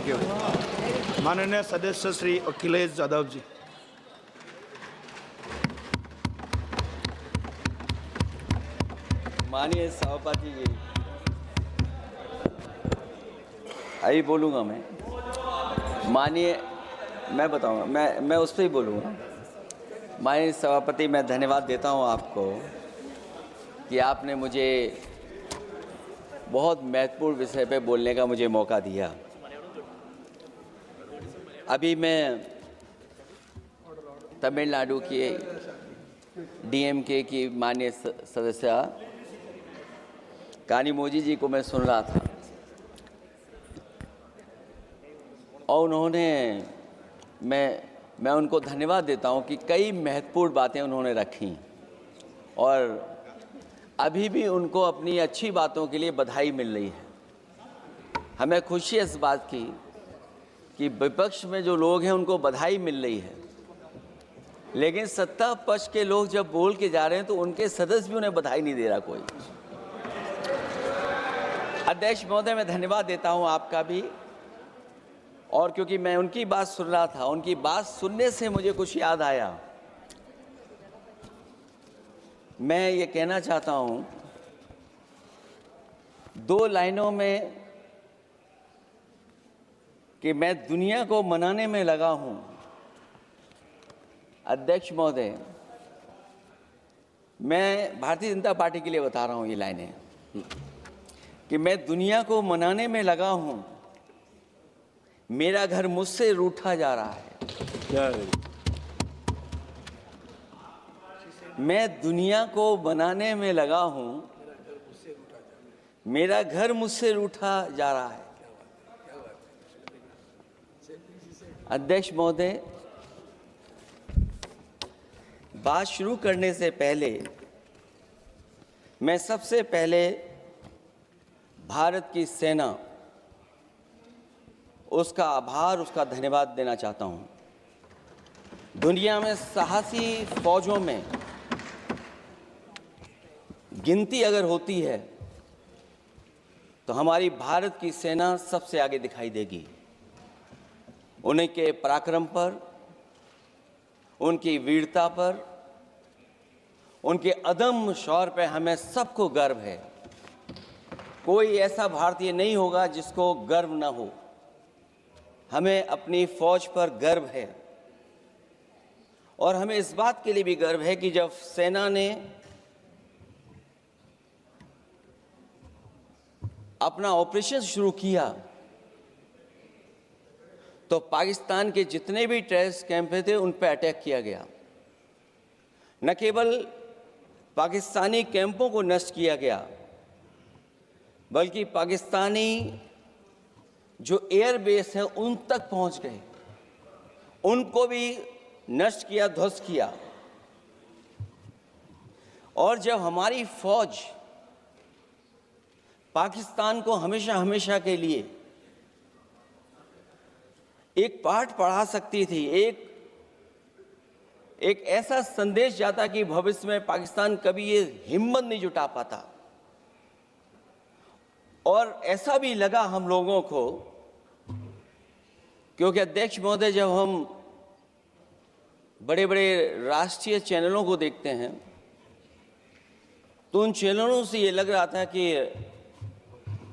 Thank you. माननीय सदस्य श्री अखिलेश यादव जी। माननीय सभापति जी, अभी बोलूँगा मैं। मैं बताऊँगा, मैं उस पर ही बोलूँगा। माननीय सभापति, मैं धन्यवाद देता हूँ आपको कि आपने मुझे बहुत महत्वपूर्ण विषय पे बोलने का मुझे मौका दिया। अभी मैं तमिलनाडु के डीएमके की माननीय सदस्य कानीमोझी जी को मैं सुन रहा था और उन्होंने मैं उनको धन्यवाद देता हूं कि कई महत्वपूर्ण बातें उन्होंने रखी और अभी भी उनको अपनी अच्छी बातों के लिए बधाई मिल रही है। हमें खुशी है इस बात की कि विपक्ष में जो लोग हैं उनको बधाई मिल रही है, लेकिन सत्ता पक्ष के लोग जब बोल के जा रहे हैं तो उनके सदस्य भी उन्हें बधाई नहीं दे रहा कोई। अध्यक्ष महोदय, मैं धन्यवाद देता हूं आपका भी, और क्योंकि मैं उनकी बात सुन रहा था, उनकी बात सुनने से मुझे कुछ याद आया। मैं ये कहना चाहता हूं 2 लाइनों में कि मैं दुनिया को मनाने में लगा हूं। अध्यक्ष महोदय, मैं भारतीय जनता पार्टी के लिए बता रहा हूं ये लाइनें कि मैं दुनिया को मनाने में लगा हूं, मेरा घर मुझसे रूठा जा रहा है। मैं दुनिया को बनाने में लगा हूं, मेरा घर मुझसे रूठा जा रहा है। अध्यक्ष महोदय, बात शुरू करने से पहले मैं सबसे पहले भारत की सेना, उसका आभार, उसका धन्यवाद देना चाहता हूं। दुनिया में साहसी फौजों में गिनती अगर होती है तो हमारी भारत की सेना सबसे आगे दिखाई देगी। उनके पराक्रम पर, उनकी वीरता पर, उनके अदम्य शौर्य पर हमें सबको गर्व है। कोई ऐसा भारतीय नहीं होगा जिसको गर्व न हो। हमें अपनी फौज पर गर्व है और हमें इस बात के लिए भी गर्व है कि जब सेना ने अपना ऑपरेशन शुरू किया तो पाकिस्तान के जितने भी टेररिस्ट कैंप थे उन पर अटैक किया गया। न केवल पाकिस्तानी कैंपों को नष्ट किया गया, बल्कि पाकिस्तानी जो एयर बेस है उन तक पहुंच गए, उनको भी नष्ट किया, ध्वस्त किया। और जब हमारी फौज पाकिस्तान को हमेशा हमेशा के लिए एक पाठ पढ़ा सकती थी, एक ऐसा संदेश जाता कि भविष्य में पाकिस्तान कभी ये हिम्मत नहीं जुटा पाता। और ऐसा भी लगा हम लोगों को, क्योंकि अध्यक्ष महोदय, जब हम बड़े बड़े राष्ट्रीय चैनलों को देखते हैं तो उन चैनलों से ये लग रहा था कि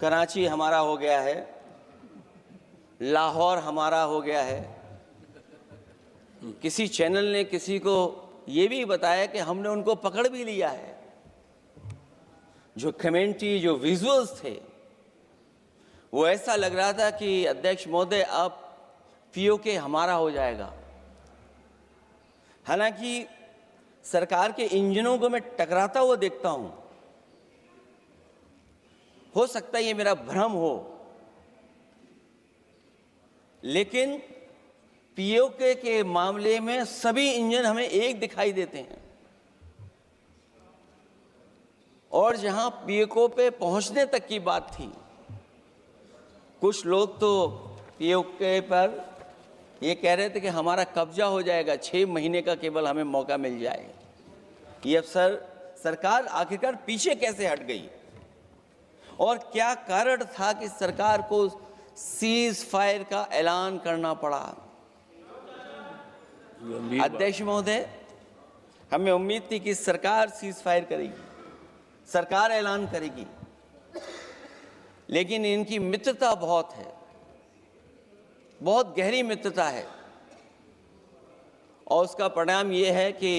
कराची हमारा हो गया है, लाहौर हमारा हो गया है। किसी चैनल ने किसी को ये भी बताया कि हमने उनको पकड़ भी लिया है। जो कमेंट्री, जो विजुअल्स थे, वो ऐसा लग रहा था कि अध्यक्ष महोदय अब पीओके हमारा हो जाएगा। हालांकि सरकार के इंजनों को मैं टकराता हुआ देखता हूं। हो सकता है ये मेरा भ्रम हो, लेकिन पीओके के मामले में सभी इंजन हमें एक दिखाई देते हैं। और जहां पीओके पे पहुंचने तक की बात थी, कुछ लोग तो पीओके पर ये कह रहे थे कि हमारा कब्जा हो जाएगा, 6 महीने का केवल हमें मौका मिल जाए। ये अफसर सरकार आखिरकार पीछे कैसे हट गई और क्या कारण था कि सरकार को सीज फायर का ऐलान करना पड़ा। अध्यक्ष महोदय, हमें उम्मीद थी कि सरकार सीज फायर करेगी, सरकार ऐलान करेगी, लेकिन इनकी मित्रता बहुत है, बहुत गहरी मित्रता है, और उसका परिणाम ये है कि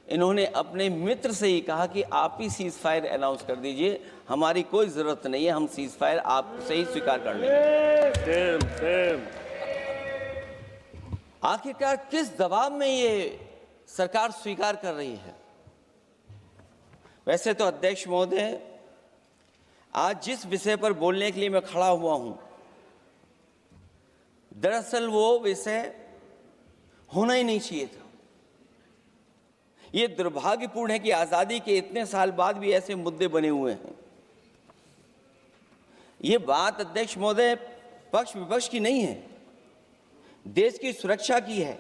इन्होंने अपने मित्र से ही कहा कि आप ही सीज फायर अनाउंस कर दीजिए, हमारी कोई ज़रूरत नहीं है, हम सीज फायर आपसे ही स्वीकार कर लेंगे। आखिरकार किस दबाव में ये सरकार स्वीकार कर रही है? वैसे तो अध्यक्ष महोदय, आज जिस विषय पर बोलने के लिए मैं खड़ा हुआ हूं, दरअसल वो विषय होना ही नहीं चाहिए था। ये दुर्भाग्यपूर्ण है कि आजादी के इतने साल बाद भी ऐसे मुद्दे बने हुए हैं। ये बात अध्यक्ष महोदय पक्ष विपक्ष की नहीं है, देश की सुरक्षा की है,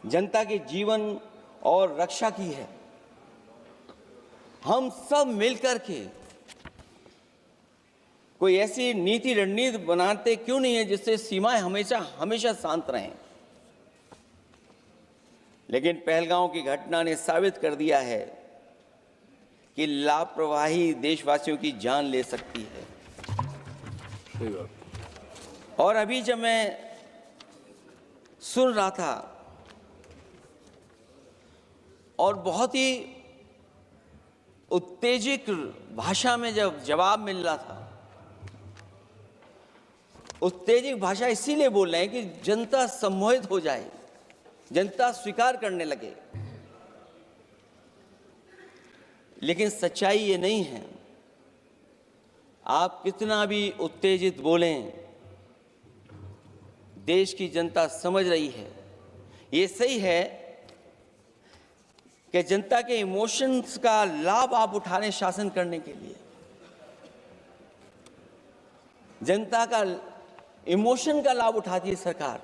जनता के जीवन और रक्षा की है। हम सब मिलकर के कोई ऐसी नीति रणनीति बनाते क्यों नहीं है जिससे सीमाएं हमेशा हमेशा शांत रहें। लेकिन पहलगांव की घटना ने साबित कर दिया है कि लापरवाही देशवासियों की जान ले सकती है। और अभी जब मैं सुन रहा था और बहुत ही उत्तेजित भाषा में जब जवाब मिल रहा था, उत्तेजित भाषा इसीलिए बोल रहे हैं कि जनता सम्मोहित हो जाए, जनता स्वीकार करने लगे। लेकिन सच्चाई ये नहीं है। आप कितना भी उत्तेजित बोलें, देश की जनता समझ रही है। ये सही है कि जनता के इमोशंस का लाभ आप उठा रहे हैं शासन करने के लिए। जनता का इमोशन का लाभ उठाती है सरकार।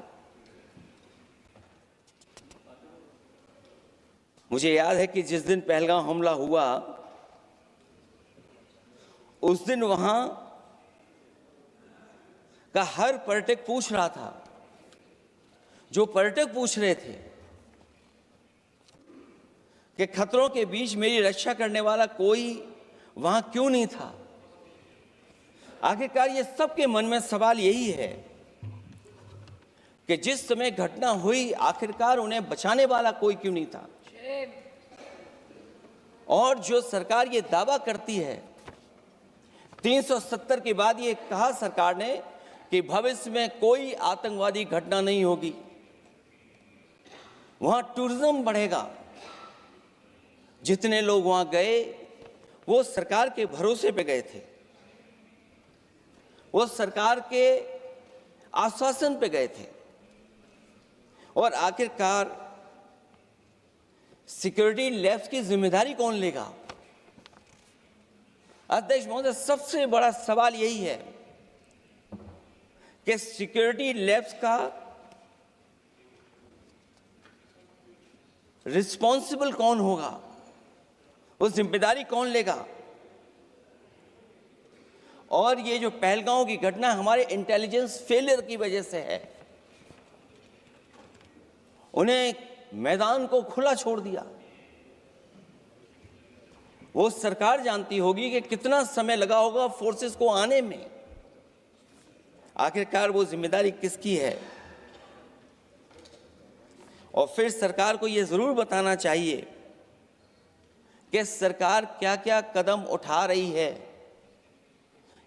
मुझे याद है कि जिस दिन पहलगाम हमला हुआ, उस दिन वहां का हर पर्यटक पूछ रहा था, जो पर्यटक पूछ रहे थे कि खतरों के बीच मेरी रक्षा करने वाला कोई वहां क्यों नहीं था। आखिरकार ये सबके मन में सवाल यही है कि जिस समय घटना हुई, आखिरकार उन्हें बचाने वाला कोई क्यों नहीं था। और जो सरकार ये दावा करती है, 370 के बाद ये कहा सरकार ने कि भविष्य में कोई आतंकवादी घटना नहीं होगी, वहां टूरिज्म बढ़ेगा। जितने लोग वहां गए वो सरकार के भरोसे पे गए थे, वो सरकार के आश्वासन पे गए थे। और आखिरकार सिक्योरिटी लैब्स की जिम्मेदारी कौन लेगा? अध्यक्ष महोदय, सबसे बड़ा सवाल यही है कि सिक्योरिटी लैब्स का रिस्पॉन्सिबल कौन होगा, वो जिम्मेदारी कौन लेगा? और ये जो पहलगांव की घटना हमारे इंटेलिजेंस फेलियर की वजह से है। उन्हें मैदान को खुला छोड़ दिया। वो सरकार जानती होगी कि कितना समय लगा होगा फोर्सेस को आने में। आखिरकार वो जिम्मेदारी किसकी है? और फिर सरकार को ये जरूर बताना चाहिए कि सरकार क्या क्या कदम उठा रही है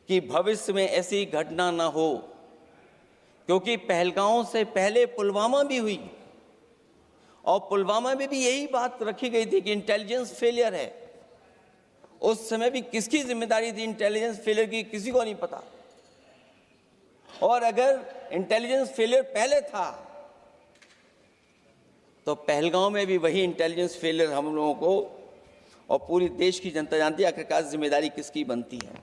कि भविष्य में ऐसी घटना ना हो। क्योंकि पहलगांव से पहले पुलवामा भी हुई, और पुलवामा में भी यही बात रखी गई थी कि इंटेलिजेंस फेलियर है। उस समय भी किसकी जिम्मेदारी थी इंटेलिजेंस फेलियर की? किसी को नहीं पता। और अगर इंटेलिजेंस फेलियर पहले था तो पहलगांव में भी वही इंटेलिजेंस फेलियर हम लोगों को और पूरी देश की जनता जानती है। आखिरकार जिम्मेदारी किसकी बनती है?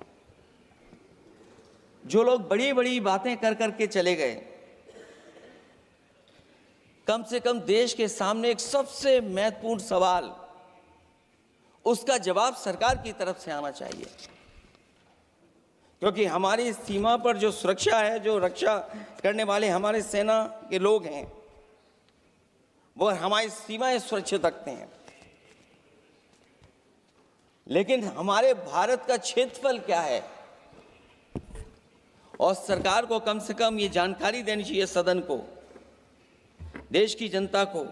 जो लोग बड़ी बड़ी बातें कर करके चले गए, कम से कम देश के सामने एक सबसे महत्वपूर्ण सवाल, उसका जवाब सरकार की तरफ से आना चाहिए क्योंकि हमारी सीमा पर जो सुरक्षा है, जो रक्षा करने वाले हमारे सेना के लोग हैं, वो हमारी सीमाएं सुरक्षित रखते हैं। लेकिन हमारे भारत का क्षेत्रफल क्या है, और सरकार को कम से कम ये जानकारी देनी चाहिए सदन को, देश की जनता को,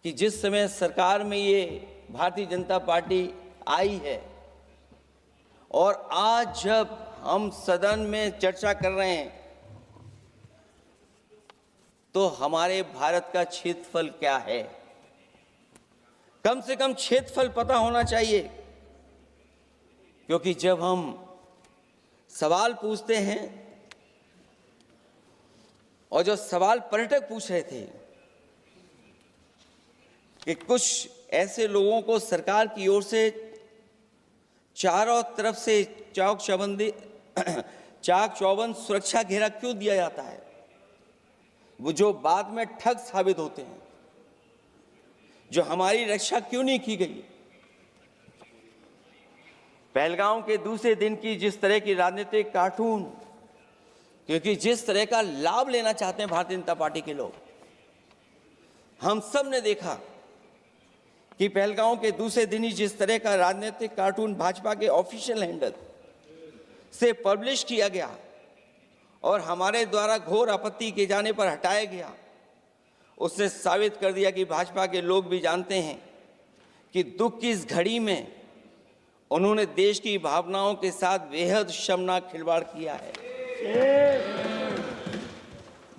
कि जिस समय सरकार में ये भारतीय जनता पार्टी आई है और आज जब हम सदन में चर्चा कर रहे हैं, तो हमारे भारत का क्षेत्रफल क्या है। कम से कम क्षेत्रफल पता होना चाहिए, क्योंकि जब हम सवाल पूछते हैं, और जो सवाल पर्यटक पूछ रहे थे कि कुछ ऐसे लोगों को सरकार की ओर से चारों तरफ से चाक चौबंद सुरक्षा घेरा क्यों दिया जाता है, वो जो बाद में ठग साबित होते हैं, जो हमारी रक्षा क्यों नहीं की गई। पहलगाम के दूसरे दिन की जिस तरह की राजनीतिक कार्टून, क्योंकि जिस तरह का लाभ लेना चाहते हैं भारतीय जनता पार्टी के लोग, हम सब ने देखा कि पहलगाम के दूसरे दिन ही जिस तरह का राजनीतिक कार्टून भाजपा के ऑफिशियल हैंडल से पब्लिश किया गया और हमारे द्वारा घोर आपत्ति किए जाने पर हटाया गया, उसने साबित कर दिया कि भाजपा के लोग भी जानते हैं कि दुख की इस घड़ी में उन्होंने देश की भावनाओं के साथ बेहद शर्मनाक खिलवाड़ किया है।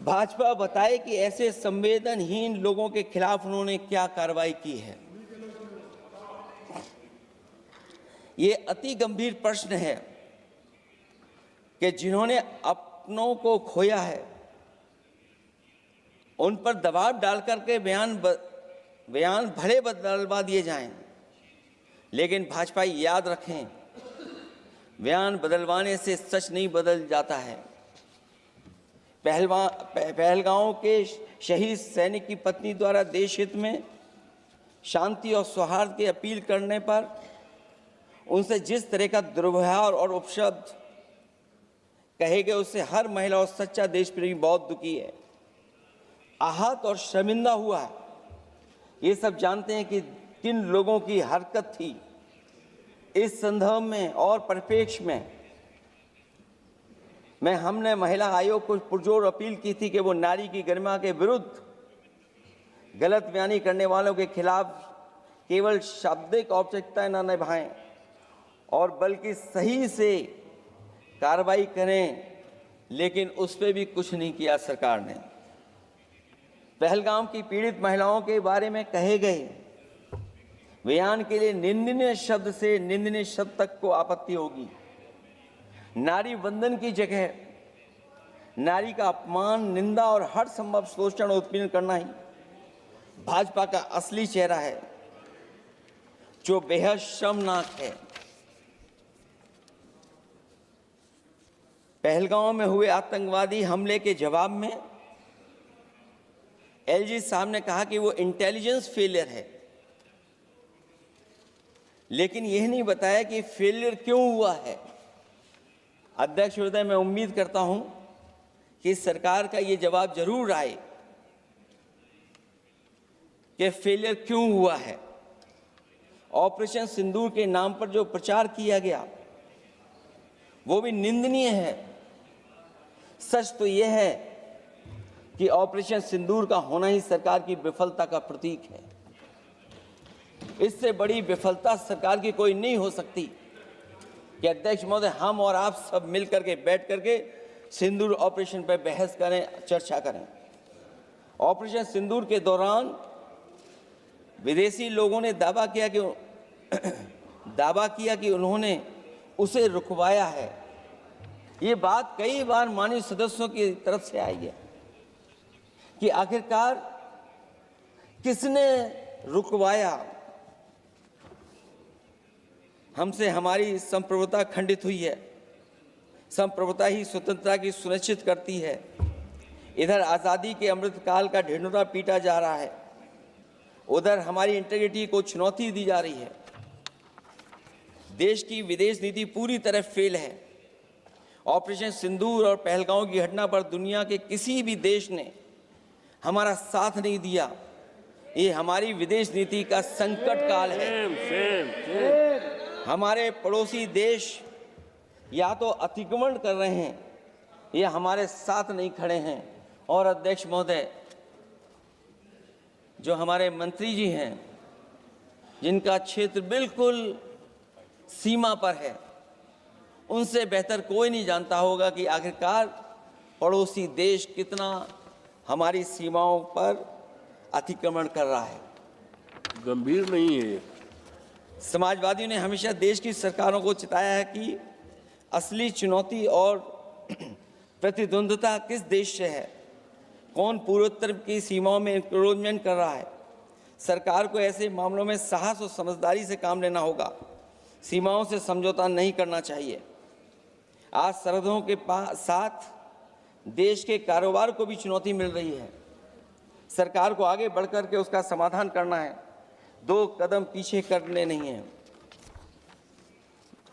भाजपा बताए कि ऐसे संवेदनहीन लोगों के खिलाफ उन्होंने क्या कार्रवाई की है। ये अति गंभीर प्रश्न है कि जिन्होंने अपनों को खोया है, उन पर दबाव डाल करके बयान भले बदलवा दिए जाएं, लेकिन भाजपा याद रखें, बयान बदलवाने से सच नहीं बदल जाता है। पहलगांव के शहीद सैनिक की पत्नी द्वारा देश हित में शांति और सौहार्द की अपील करने पर उनसे जिस तरह का दुर्व्यवहार और उपशब्द कहे गए, उससे हर महिला और सच्चा देश प्रेमी बहुत दुखी है, आहत और शर्मिंदा हुआ है। ये सब जानते हैं कि किन लोगों की हरकत थी। इस संदर्भ में और परिप्रेक्ष्य में हमने महिला आयोग को पुरजोर अपील की थी कि वो नारी की गरिमा के विरुद्ध गलत बयानी करने वालों के खिलाफ केवल शाब्दिक औपचारिकताएं न निभाएं और बल्कि सही से कार्रवाई करें, लेकिन उस पर भी कुछ नहीं किया सरकार ने। पहलगाम की पीड़ित महिलाओं के बारे में कहे गए बयान के लिए निंदनीय शब्द से निंदनीय शब्द तक को आपत्ति होगी। नारी वंदन की जगह नारी का अपमान, निंदा और हर संभव शोषण उत्पीड़न करना ही भाजपा का असली चेहरा है, जो बेहद शर्मनाक है। पहलगाम में हुए आतंकवादी हमले के जवाब में एलजी साहब ने कहा कि वो इंटेलिजेंस फेलियर है, लेकिन यह नहीं बताया कि फेलियर क्यों हुआ है। अध्यक्ष महोदय, मैं उम्मीद करता हूं कि सरकार का ये जवाब जरूर आए कि फेलियर क्यों हुआ है। ऑपरेशन सिंदूर के नाम पर जो प्रचार किया गया वो भी निंदनीय है। सच तो यह है कि ऑपरेशन सिंदूर का होना ही सरकार की विफलता का प्रतीक है। इससे बड़ी विफलता सरकार की कोई नहीं हो सकती कि अध्यक्ष महोदय हम और आप सब मिल करके बैठ करके सिंदूर ऑपरेशन पर बहस करें, चर्चा करें। ऑपरेशन सिंदूर के दौरान विदेशी लोगों ने दावा किया कि उन्होंने उसे रुकवाया है। ये बात कई बार माननीय सदस्यों की तरफ से आई है कि आखिरकार किसने रुकवाया। हमसे हमारी संप्रभुता खंडित हुई है। संप्रभुता ही स्वतंत्रता की सुनिश्चित करती है। इधर आज़ादी के अमृतकाल का ढिंढोरा पीटा जा रहा है, उधर हमारी इंटीग्रिटी को चुनौती दी जा रही है। देश की विदेश नीति पूरी तरह फेल है। ऑपरेशन सिंदूर और पहलगांव की घटना पर दुनिया के किसी भी देश ने हमारा साथ नहीं दिया। ये हमारी विदेश नीति का संकट काल है। हमारे पड़ोसी देश या तो अतिक्रमण कर रहे हैं या हमारे साथ नहीं खड़े हैं। और अध्यक्ष महोदय, जो हमारे मंत्री जी हैं, जिनका क्षेत्र बिल्कुल सीमा पर है, उनसे बेहतर कोई नहीं जानता होगा कि आखिरकार पड़ोसी देश कितना हमारी सीमाओं पर अतिक्रमण कर रहा है। गंभीर नहीं है। समाजवादियों ने हमेशा देश की सरकारों को चिताया है कि असली चुनौती और प्रतिद्वंद्विता किस देश से है, कौन पूर्वोत्तर की सीमाओं में इंक्रोचमेंट कर रहा है। सरकार को ऐसे मामलों में साहस और समझदारी से काम लेना होगा, सीमाओं से समझौता नहीं करना चाहिए। आज सरहदों के साथ देश के कारोबार को भी चुनौती मिल रही है। सरकार को आगे बढ़कर के उसका समाधान करना है, 2 कदम पीछे करने नहीं है।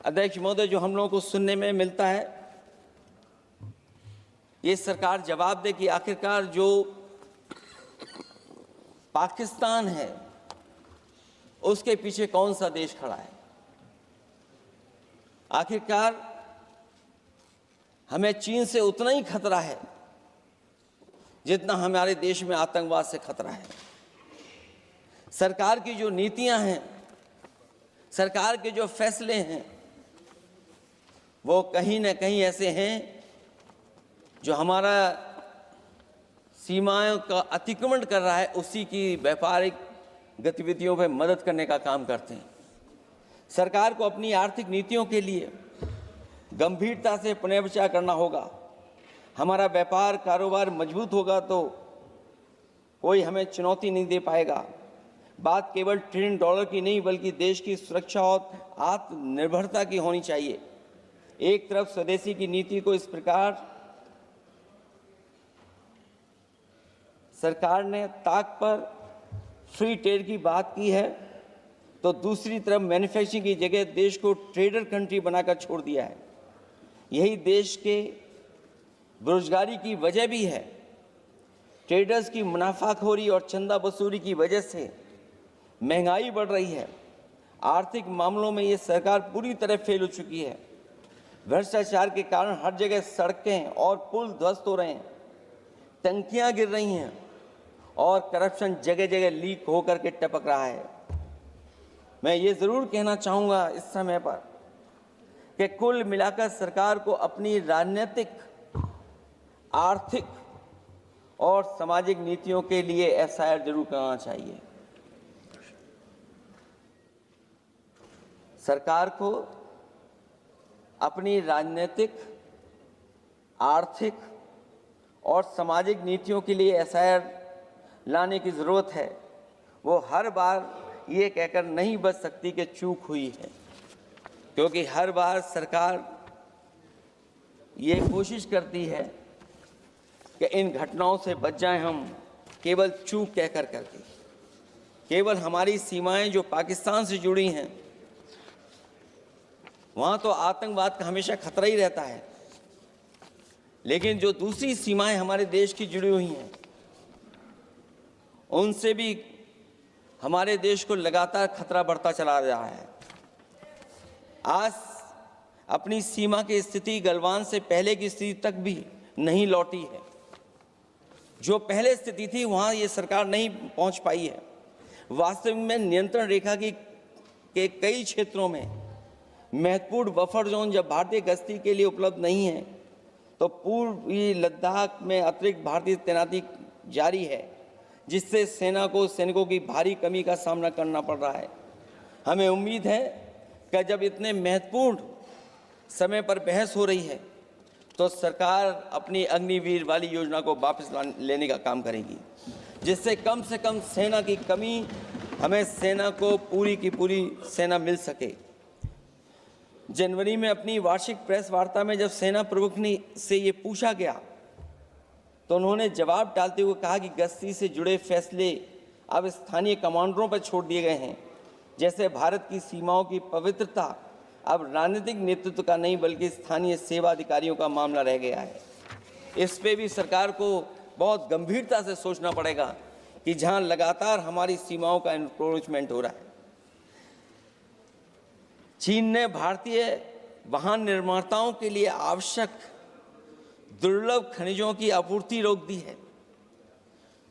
अध्यक्ष महोदय, जो हम लोगों को सुनने में मिलता है, ये सरकार जवाब दे कि आखिरकार जो पाकिस्तान है उसके पीछे कौन सा देश खड़ा है। आखिरकार हमें चीन से उतना ही खतरा है जितना हमारे देश में आतंकवाद से खतरा है। सरकार की जो नीतियां हैं, सरकार के जो फैसले हैं, वो कहीं न कहीं ऐसे हैं जो हमारा सीमाओं का अतिक्रमण कर रहा है, उसी की व्यापारिक गतिविधियों में मदद करने का काम करते हैं। सरकार को अपनी आर्थिक नीतियों के लिए गंभीरता से पुनर्विचार करना होगा। हमारा व्यापार कारोबार मजबूत होगा तो कोई हमें चुनौती नहीं दे पाएगा। बात केवल $1 ट्रिलियन की नहीं, बल्कि देश की सुरक्षा और आत्मनिर्भरता की होनी चाहिए। एक तरफ स्वदेशी की नीति को इस प्रकार सरकार ने ताक पर फ्री ट्रेड की बात की है, तो दूसरी तरफ मैन्युफैक्चरिंग की जगह देश को ट्रेडर कंट्री बनाकर छोड़ दिया है। यही देश के बेरोजगारी की वजह भी है। ट्रेडर्स की मुनाफाखोरी और चंदा वसूली की वजह से महंगाई बढ़ रही है। आर्थिक मामलों में ये सरकार पूरी तरह फेल हो चुकी है। भ्रष्टाचार के कारण हर जगह सड़कें और पुल ध्वस्त हो रहे हैं, टंकियां गिर रही हैं और करप्शन जगह जगह लीक होकर के टपक रहा है। मैं ये ज़रूर कहना चाहूँगा इस समय पर कि कुल मिलाकर सरकार को अपनी राजनीतिक, आर्थिक और सामाजिक नीतियों के लिए एफआईआर जरूर करना चाहिए। सरकार को अपनी राजनीतिक, आर्थिक और सामाजिक नीतियों के लिए एफआईआर लाने की ज़रूरत है। वो हर बार ये कहकर नहीं बच सकती कि चूक हुई है, क्योंकि हर बार सरकार ये कोशिश करती है कि इन घटनाओं से बच जाएं हम, केवल चूक कहकर करके। केवल हमारी सीमाएं जो पाकिस्तान से जुड़ी हैं, वहाँ तो आतंकवाद का हमेशा खतरा ही रहता है, लेकिन जो दूसरी सीमाएं हमारे देश की जुड़ी हुई हैं, उनसे भी हमारे देश को लगातार खतरा बढ़ता चला रहा है। आज अपनी सीमा की स्थिति गलवान से पहले की स्थिति तक भी नहीं लौटी है। जो पहले स्थिति थी वहाँ ये सरकार नहीं पहुँच पाई है। वास्तविक में नियंत्रण रेखा के कई क्षेत्रों में महत्वपूर्ण बफर जोन जब भारतीय गश्ती के लिए उपलब्ध नहीं है, तो पूर्वी लद्दाख में अतिरिक्त भारतीय तैनाती जारी है, जिससे सेना को सैनिकों की भारी कमी का सामना करना पड़ रहा है। हमें उम्मीद है कि जब इतने महत्वपूर्ण समय पर बहस हो रही है, तो सरकार अपनी अग्निवीर वाली योजना को वापस लेने का काम करेगी, जिससे कम से कम सेना की कमी, हमें सेना को पूरी की पूरी सेना मिल सके। जनवरी में अपनी वार्षिक प्रेस वार्ता में जब सेना प्रमुख ने से ये पूछा गया, तो उन्होंने जवाब डालते हुए कहा कि गश्ती से जुड़े फैसले अब स्थानीय कमांडरों पर छोड़ दिए गए हैं। जैसे भारत की सीमाओं की पवित्रता अब राजनीतिक नेतृत्व का नहीं बल्कि स्थानीय सेवा अधिकारियों का मामला रह गया है। इस पे भी सरकार को बहुत गंभीरता से सोचना पड़ेगा कि जहां लगातार हमारी सीमाओं का एनक्रोचमेंट हो रहा है। चीन ने भारतीय वाहन निर्माताओं के लिए आवश्यक दुर्लभ खनिजों की आपूर्ति रोक दी है।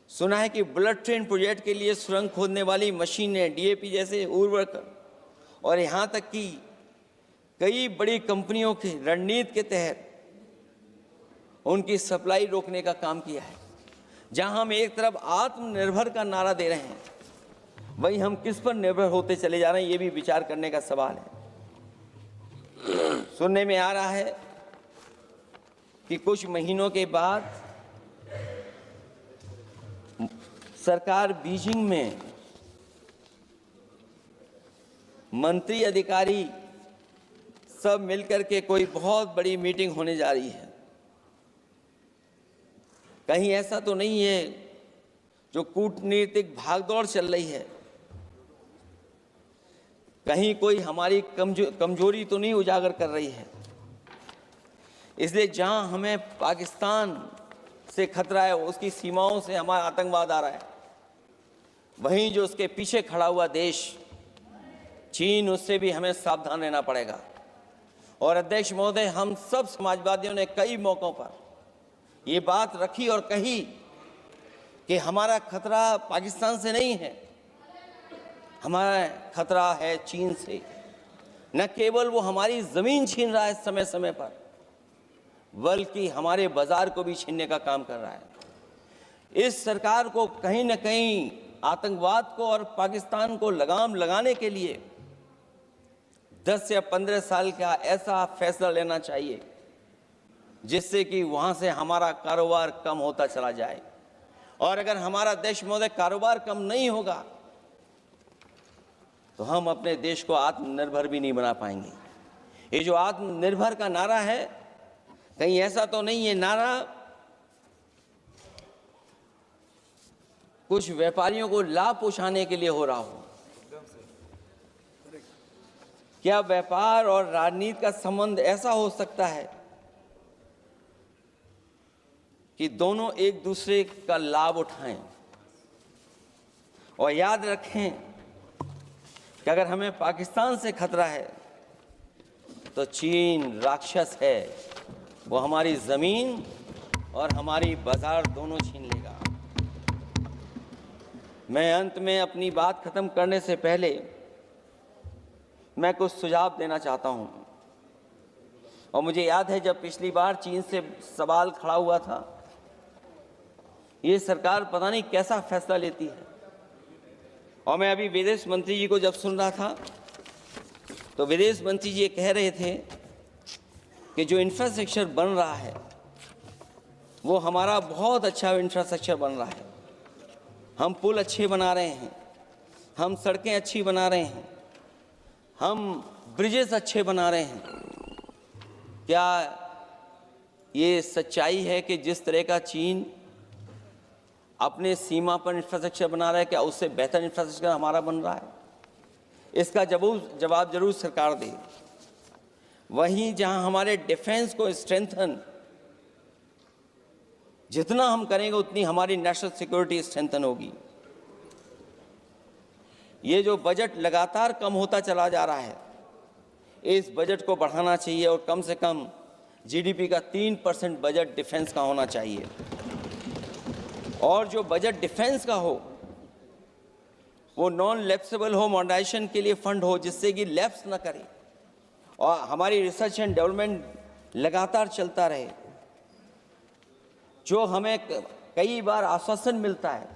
सुना है कि बुलेट ट्रेन प्रोजेक्ट के लिए सुरंग खोदने वाली मशीनें, डीएपी जैसे उर्वरक और यहाँ तक कि कई बड़ी कंपनियों की रणनीति के तहत उनकी सप्लाई रोकने का काम किया है। जहां हम एक तरफ आत्मनिर्भर का नारा दे रहे हैं, वहीं हम किस पर निर्भर होते चले जा रहे हैं, ये भी विचार करने का सवाल है। सुनने में आ रहा है कि कुछ महीनों के बाद सरकार बीजिंग में मंत्री अधिकारी सब मिलकर के कोई बहुत बड़ी मीटिंग होने जा रही है। कहीं ऐसा तो नहीं है जो कूटनीतिक भागदौड़ चल रही है, कहीं कोई हमारी कमजोरी तो नहीं उजागर कर रही है। इसलिए जहां हमें पाकिस्तान से खतरा है, उसकी सीमाओं से हमारा आतंकवाद आ रहा है, वहीं जो उसके पीछे खड़ा हुआ देश चीन, उससे भी हमें सावधान रहना पड़ेगा। और अध्यक्ष महोदय, हम सब समाजवादियों ने कई मौकों पर ये बात रखी और कही कि हमारा खतरा पाकिस्तान से नहीं है, हमारा खतरा है चीन से। न केवल वो हमारी जमीन छीन रहा है समय समय पर, बल्कि हमारे बाजार को भी छीनने का काम कर रहा है। इस सरकार को कहीं न कहीं आतंकवाद को और पाकिस्तान को लगाम लगाने के लिए 10 या 15 साल का ऐसा फैसला लेना चाहिए जिससे कि वहां से हमारा कारोबार कम होता चला जाए। और अगर हमारा देश महोदय कारोबार कम नहीं होगा तो हम अपने देश को आत्मनिर्भर भी नहीं बना पाएंगे। ये जो आत्मनिर्भर का नारा है, कहीं ऐसा तो नहीं है नारा कुछ व्यापारियों को लाभ पहुंचाने के लिए हो रहा हो? क्या व्यापार और राजनीति का संबंध ऐसा हो सकता है कि दोनों एक दूसरे का लाभ उठाएं? और याद रखें कि अगर हमें पाकिस्तान से खतरा है तो चीन राक्षस है, वो हमारी जमीन और हमारी बाजार दोनों छीन लेगा। मैं अंत में अपनी बात खत्म करने से पहले मैं कुछ सुझाव देना चाहता हूं। और मुझे याद है जब पिछली बार चीन से सवाल खड़ा हुआ था, ये सरकार पता नहीं कैसा फैसला लेती है। और मैं अभी विदेश मंत्री जी को जब सुन रहा था तो विदेश मंत्री जी ये कह रहे थे कि जो इंफ्रास्ट्रक्चर बन रहा है वो हमारा बहुत अच्छा इंफ्रास्ट्रक्चर बन रहा है। हम पुल अच्छे बना रहे हैं, हम सड़कें अच्छी बना रहे हैं, हम ब्रिजेस अच्छे बना रहे हैं। क्या ये सच्चाई है कि जिस तरह का चीन अपने सीमा पर इंफ्रास्ट्रक्चर बना रहा है, क्या उससे बेहतर इंफ्रास्ट्रक्चर हमारा बन रहा है? इसका जवाब जरूर सरकार दे। वहीं जहां हमारे डिफेंस को स्ट्रेंथन जितना हम करेंगे उतनी हमारी नेशनल सिक्योरिटी स्ट्रेंथन होगी। ये जो बजट लगातार कम होता चला जा रहा है, इस बजट को बढ़ाना चाहिए और कम से कम जीडीपी का 3% बजट डिफेंस का होना चाहिए। और जो बजट डिफेंस का हो वो नॉन लैप्सेबल हो, मॉडर्नाइजेशन के लिए फंड हो जिससे कि लैप्स ना करे और हमारी रिसर्च एंड डेवलपमेंट लगातार चलता रहे। जो हमें कई बार आश्वासन मिलता है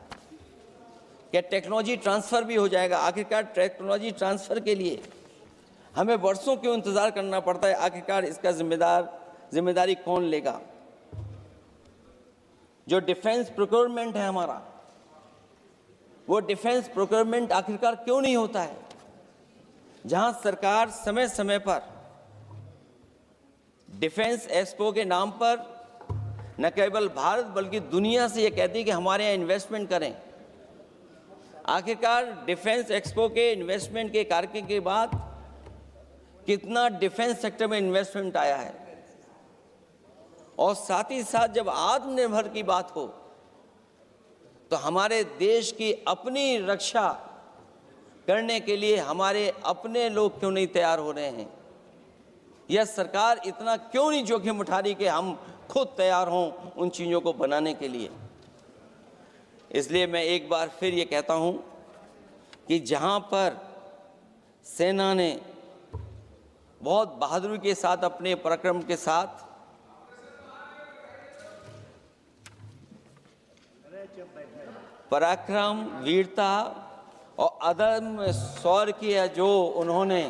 कि टेक्नोलॉजी ट्रांसफ़र भी हो जाएगा, आखिरकार टेक्नोलॉजी ट्रांसफ़र के लिए हमें वर्षों क्यों इंतज़ार करना पड़ता है? आखिरकार इसका जिम्मेदारी कौन लेगा? जो डिफेंस प्रोक्योरमेंट है हमारा, वो डिफेंस प्रोक्योरमेंट आखिरकार क्यों नहीं होता है? जहां सरकार समय समय पर डिफेंस एक्सपो के नाम पर न केवल भारत बल्कि दुनिया से ये कहती है कि हमारे यहाँ इन्वेस्टमेंट करें। आखिरकार डिफेंस एक्सपो के इन्वेस्टमेंट के कार्यक्रम के बाद कितना डिफेंस सेक्टर में इन्वेस्टमेंट आया है, और साथ ही साथ जब आत्मनिर्भर की बात हो तो हमारे देश की अपनी रक्षा करने के लिए हमारे अपने लोग क्यों नहीं तैयार हो रहे हैं? यह सरकार इतना क्यों नहीं जोखिम उठा रही कि हम खुद तैयार हों उन चीज़ों को बनाने के लिए? इसलिए मैं एक बार फिर ये कहता हूं कि जहां पर सेना ने बहुत बहादुरी के साथ, अपने पराक्रम के साथ पराक्रम, वीरता और अदम्य शौर्य की जो उन्होंने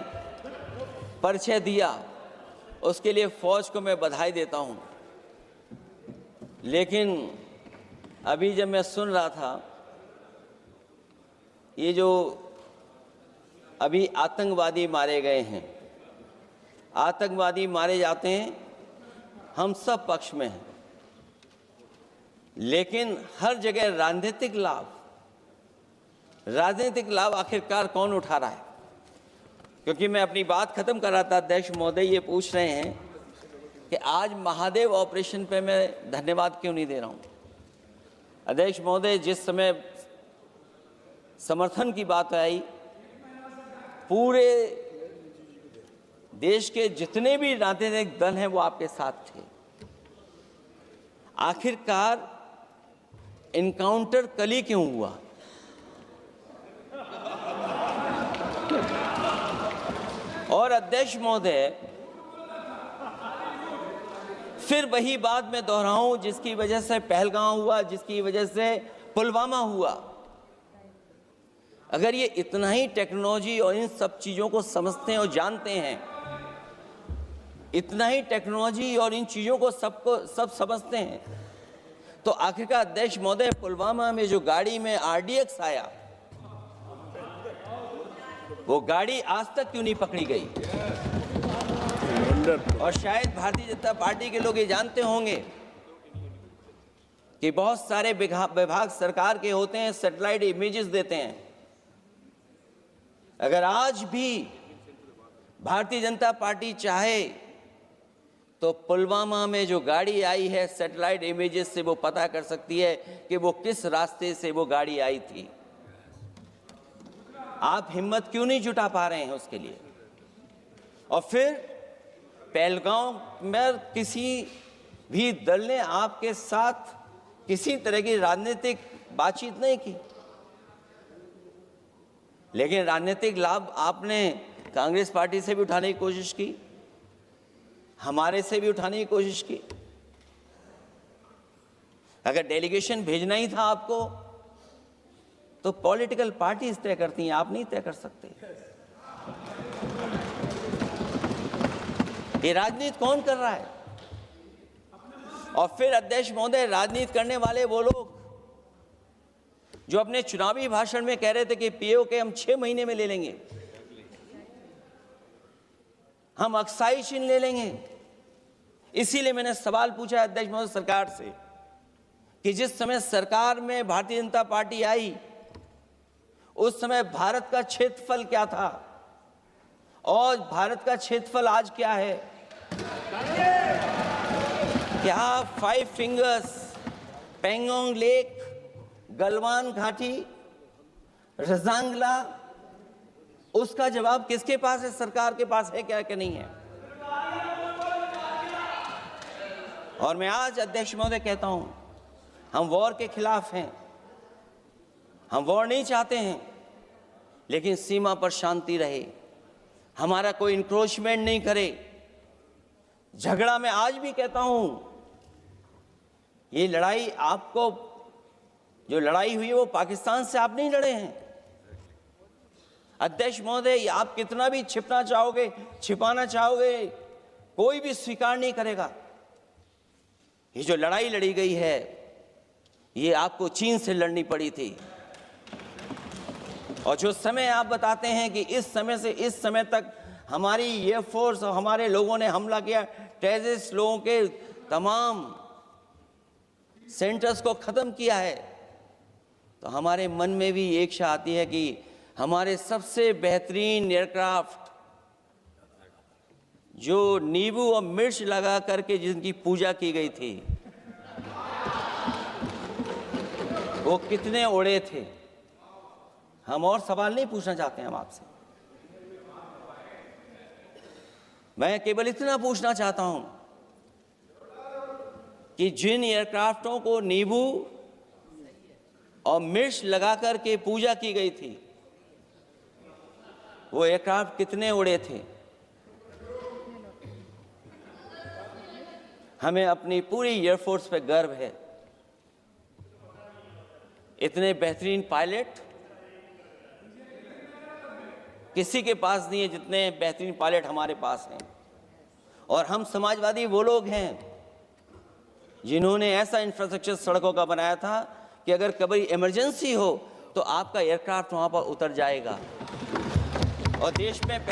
परिचय दिया, उसके लिए फौज को मैं बधाई देता हूं। लेकिन अभी जब मैं सुन रहा था, ये जो अभी आतंकवादी मारे गए हैं, आतंकवादी मारे जाते हैं, हम सब पक्ष में हैं, लेकिन हर जगह राजनीतिक लाभ आखिरकार कौन उठा रहा है? क्योंकि मैं अपनी बात खत्म कर रहा था, अध्यक्ष महोदय ये पूछ रहे हैं कि आज महादेव ऑपरेशन पे मैं धन्यवाद क्यों नहीं दे रहा हूं। अध्यक्ष महोदय, जिस समय समर्थन की बात आई, पूरे देश के जितने भी राजनीतिक दल हैं वो आपके साथ थे। आखिरकार इनकाउंटर कल ही क्यों हुआ? और अध्यक्ष महोदय, फिर वही बात मैं दोहराऊं जिसकी वजह से पहलगांव हुआ, जिसकी वजह से पुलवामा हुआ। अगर ये इतना ही टेक्नोलॉजी और इन सब चीज़ों को समझते हैं और जानते हैं, इतना ही टेक्नोलॉजी और इन चीज़ों को सब समझते हैं, तो आखिरकार अध्यक्ष महोदय, पुलवामा में जो गाड़ी में RDX आया, वो गाड़ी आज तक क्यों नहीं पकड़ी गई? और शायद भारतीय जनता पार्टी के लोग ये जानते होंगे कि बहुत सारे विभाग सरकार के होते हैं, सैटेलाइट इमेजेस देते हैं। अगर आज भी भारतीय जनता पार्टी चाहे तो पुलवामा में जो गाड़ी आई है, सैटेलाइट इमेजेस से वो पता कर सकती है कि वो किस रास्ते से वो गाड़ी आई थी। आप हिम्मत क्यों नहीं जुटा पा रहे हैं उसके लिए? और फिर पहलगांव में किसी भी दल ने आपके साथ किसी तरह की राजनीतिक बातचीत नहीं की, लेकिन राजनीतिक लाभ आपने कांग्रेस पार्टी से भी उठाने की कोशिश की, हमारे से भी उठाने की कोशिश की। अगर डेलीगेशन भेजना ही था आपको तो पॉलिटिकल पार्टीज तय करती हैं, आप नहीं तय कर सकते। ये राजनीति कौन कर रहा है? और फिर अध्यक्ष महोदय, राजनीति करने वाले वो लोग जो अपने चुनावी भाषण में कह रहे थे कि POK हम 6 महीने में ले लेंगे, हम अक्साई चिन्ह ले लेंगे। इसीलिए मैंने सवाल पूछा अध्यक्ष महोदय सरकार से कि जिस समय सरकार में भारतीय जनता पार्टी आई, उस समय भारत का क्षेत्रफल क्या था और भारत का क्षेत्रफल आज क्या है? क्या 5 फिंगर्स, पेंगोंग लेक, गलवान घाटी, रजांगला, उसका जवाब किसके पास है? सरकार के पास है क्या कि नहीं है? और मैं आज अध्यक्ष महोदय कहता हूं, हम वॉर के खिलाफ हैं, हम वॉर नहीं चाहते हैं, लेकिन सीमा पर शांति रहे, हमारा कोई इंक्रोचमेंट नहीं करे। झगड़ा मैं आज भी कहता हूं, ये लड़ाई आपको, जो लड़ाई हुई है वो पाकिस्तान से आप नहीं लड़े हैं। अध्यक्ष महोदय, आप कितना भी छिपना चाहोगे, छिपाना चाहोगे, कोई भी स्वीकार नहीं करेगा। ये जो लड़ाई लड़ी गई है, ये आपको चीन से लड़नी पड़ी थी। और जो समय आप बताते हैं कि इस समय से इस समय तक हमारी एयरफोर्स और हमारे लोगों ने हमला किया, टेररिस्ट लोगों के तमाम सेंटर्स को ख़त्म किया है, तो हमारे मन में भी एक इच्छा आती है कि हमारे सबसे बेहतरीन एयरक्राफ्ट जो नींबू और मिर्च लगा करके जिनकी पूजा की गई थी, वो कितने उड़े थे? हम और सवाल नहीं पूछना चाहते हम आपसे, मैं केवल इतना पूछना चाहता हूं कि जिन एयरक्राफ्टों को नींबू और मिर्च लगाकर के पूजा की गई थी, वो एयरक्राफ्ट कितने उड़े थे? हमें अपनी पूरी एयरफोर्स पे गर्व है। इतने बेहतरीन पायलट किसी के पास नहीं है जितने बेहतरीन पायलट हमारे पास हैं। और हम समाजवादी वो लोग हैं जिन्होंने ऐसा इंफ्रास्ट्रक्चर सड़कों का बनाया था कि अगर कभी इमरजेंसी हो तो आपका एयरक्राफ्ट वहां पर उतर जाएगा। और देश में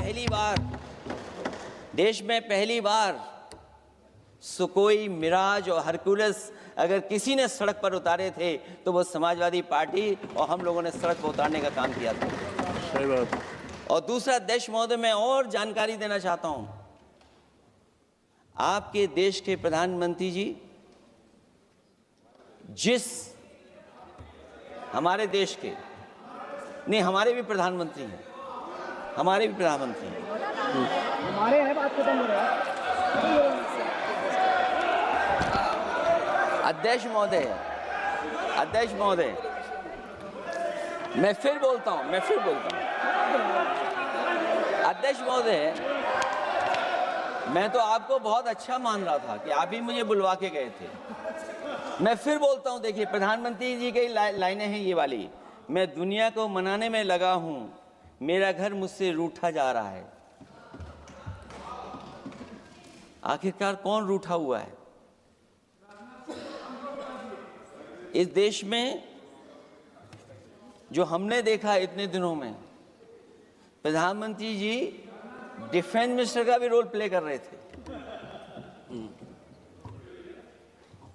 पहली बार सुकोई, मिराज और हरकुलस अगर किसी ने सड़क पर उतारे थे तो वो समाजवादी पार्टी और हम लोगों ने सड़क पर उतारने का काम किया था। सही बात। और दूसरा, देश महोदय, मैं और जानकारी देना चाहता हूं, आपके देश के प्रधानमंत्री जी जिस हमारे देश के नहीं, हमारे भी प्रधानमंत्री हैं, हमारे हैं बात खत्म हो रहा है। अध्यक्ष महोदय, मैं फिर बोलता हूं। अध्यक्ष महोदय, मैं तो आपको बहुत अच्छा मान रहा था कि आप ही मुझे बुलवा के गए थे। मैं फिर बोलता हूं, देखिए प्रधानमंत्री जी की लाइनें हैं ये वाली, मैं दुनिया को मनाने में लगा हूं, मेरा घर मुझसे रूठा जा रहा है। आखिरकार कौन रूठा हुआ है? इस देश में जो हमने देखा इतने दिनों में, प्रधानमंत्री जी डिफेंस मिनिस्टर का भी रोल प्ले कर रहे थे।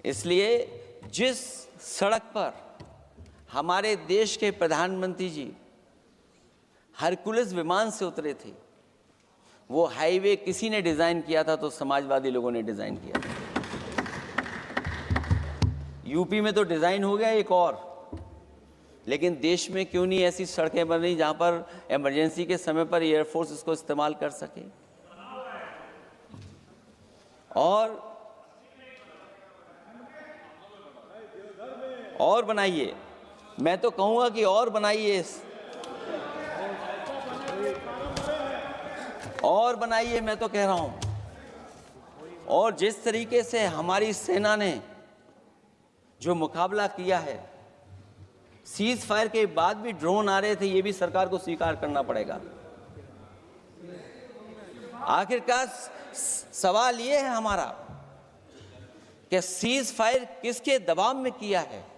इसलिए जिस सड़क पर हमारे देश के प्रधानमंत्री जी हरकुलस विमान से उतरे थे, वो हाईवे किसी ने डिजाइन किया था तो समाजवादी लोगों ने डिजाइन किया था। यूपी में तो डिजाइन हो गया एक और, लेकिन देश में क्यों नहीं ऐसी सड़कें बन रही जहां पर इमरजेंसी के समय पर एयरफोर्स इसको इस्तेमाल कर सके? और बनाइए, मैं तो कहूंगा कि और बनाइए, मैं तो कह रहा हूं। और जिस तरीके से हमारी सेना ने जो मुकाबला किया है, सीज फायर के बाद भी ड्रोन आ रहे थे, ये भी सरकार को स्वीकार करना पड़ेगा। आखिरकार सवाल ये है हमारा कि सीज फायर किसके दबाव में किया है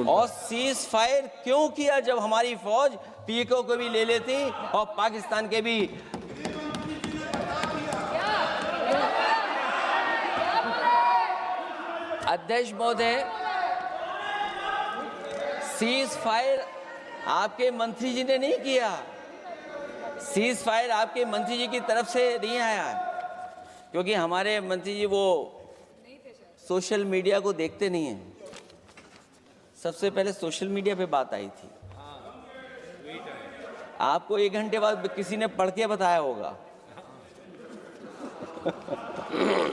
और सीज फायर क्यों किया जब हमारी फौज पीको को भी ले लेती और पाकिस्तान के भी। अध्यक्ष महोदय, सीज फायर आपके मंत्री जी ने नहीं किया, सीज फायर आपके मंत्री जी की तरफ से नहीं आया, क्योंकि हमारे मंत्री जी वो सोशल मीडिया को देखते नहीं हैं। सबसे पहले सोशल मीडिया पे बात आई थी, आपको 1 घंटे बाद किसी ने पढ़ के बताया होगा।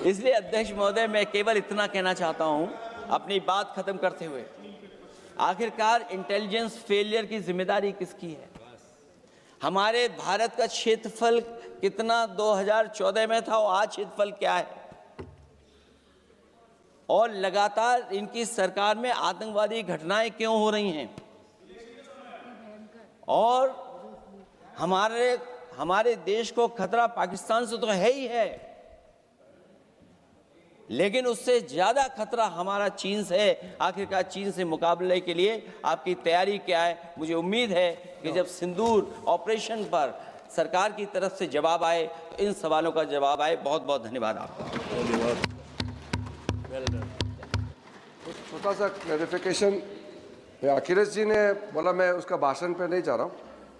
इसलिए अध्यक्ष महोदय, मैं केवल इतना कहना चाहता हूं अपनी बात खत्म करते हुए, आखिरकार इंटेलिजेंस फेलियर की जिम्मेदारी किसकी है? हमारे भारत का क्षेत्रफल कितना 2014 में था और आज क्षेत्रफल क्या है? और लगातार इनकी सरकार में आतंकवादी घटनाएं क्यों हो रही हैं? और हमारे देश को खतरा पाकिस्तान से तो है ही है, लेकिन उससे ज्यादा खतरा हमारा चीन से है। आखिरकार चीन से मुकाबले के लिए आपकी तैयारी क्या है? मुझे उम्मीद है कि जब सिंदूर ऑपरेशन पर सरकार की तरफ से जवाब आए तो इन सवालों का जवाब आए। बहुत बहुत धन्यवाद आपका। छोटा सा क्लैरिफिकेशन, अखिलेश जी ने बोला, मैं उसका भाषण पे नहीं जा रहा हूँ,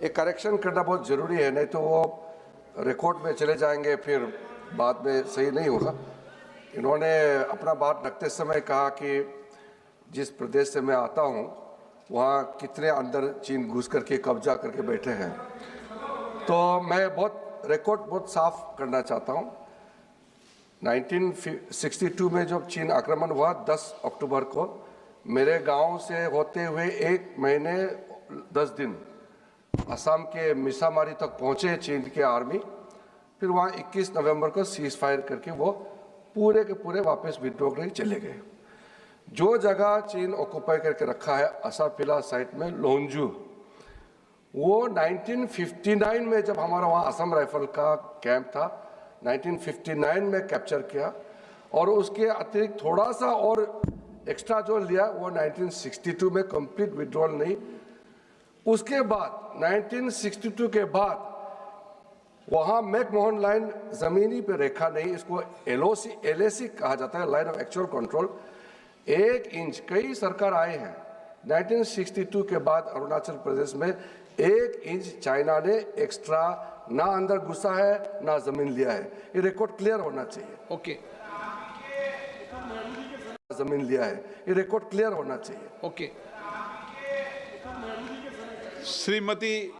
एक करेक्शन करना बहुत ज़रूरी है, नहीं तो वो रिकॉर्ड में चले जाएंगे फिर बाद में सही नहीं होगा। इन्होंने अपना बात रखते समय कहा कि जिस प्रदेश से मैं आता हूँ वहाँ कितने अंदर चीन घुस करके कब्जा करके बैठे हैं। तो मैं रिकॉर्ड बहुत साफ करना चाहता हूँ। 1962 में जब चीन आक्रमण हुआ 10 अक्टूबर को, मेरे गांव से होते हुए 1 महीने 10 दिन असम के मिसामारी तक पहुंचे चीन के आर्मी। फिर वहाँ 21 नवंबर को सीज फायर करके वो पूरे के पूरे वापस विड्रॉ करके चले गए। जो जगह चीन ऑक्यूपाई करके रखा है असाफिला साइट में लोंजू, वो 1959 में जब हमारा वहाँ असम राइफल का कैंप था 1959 में कैप्चर किया, और उसके अतिरिक्त थोड़ा सा और एक्स्ट्रा जो लिया वो 1962 में कंप्लीट विड्रॉल नहीं। उसके बाद 1962 के बाद वहाँ मैकमोहन लाइन जमीनी पे रेखा नहीं, इसको LAC कहा जाता है, line of actual control. 1 inch, कई सरकार आए हैं 1962 के बाद अरुणाचल प्रदेश में 1 इंच चाइना ने एक्स्ट्रा ना अंदर घुसा है ना जमीन लिया है। ये रिकॉर्ड क्लियर होना चाहिए। ओके जमीन लिया है, ये रिकॉर्ड क्लियर होना चाहिए। ओके। श्रीमती